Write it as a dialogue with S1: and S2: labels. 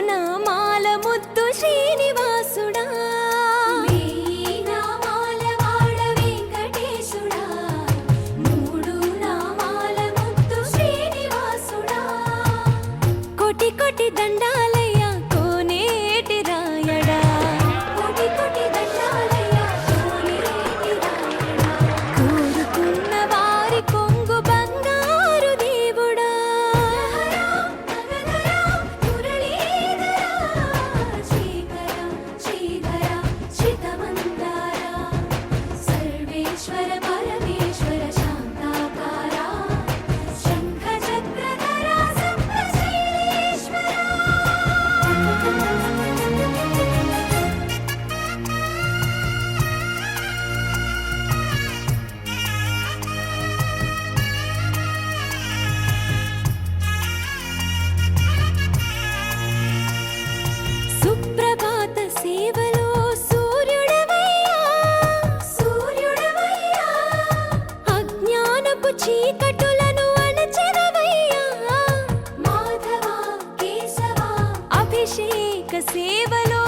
S1: నామాల ముద్దు శ్రీనివాసుడా
S2: వెయ్యి నామాల వాడ వెంకటేశుడా మూడు నామాల ముద్దు శ్రీనివాసుడా
S1: కోటి కోటి దండాలయ్య కోనేటి రాయడా
S2: కోటి కోటి దండాలయ్య కోనేటి రాయడా
S1: కోరుకున్న వారి కొంగు బంగారు దేవుడా
S2: నగధరా మురళీధరా శ్రీకర శ్రీధర శ్రితమందార సర్వేశ్వర పరమేశ్వర శాంతాకార శంఖ చక్రధర సప్తశైలేశ్వర
S1: సుప్రభాత సేవలో సూర్యుడవయ్యా
S2: సూర్యుడవయ్యా
S1: అజ్ఞానపు చీకటులను అణచెదవయ్యా
S2: మాధవ కేశవ
S1: అభిషేక సేవలో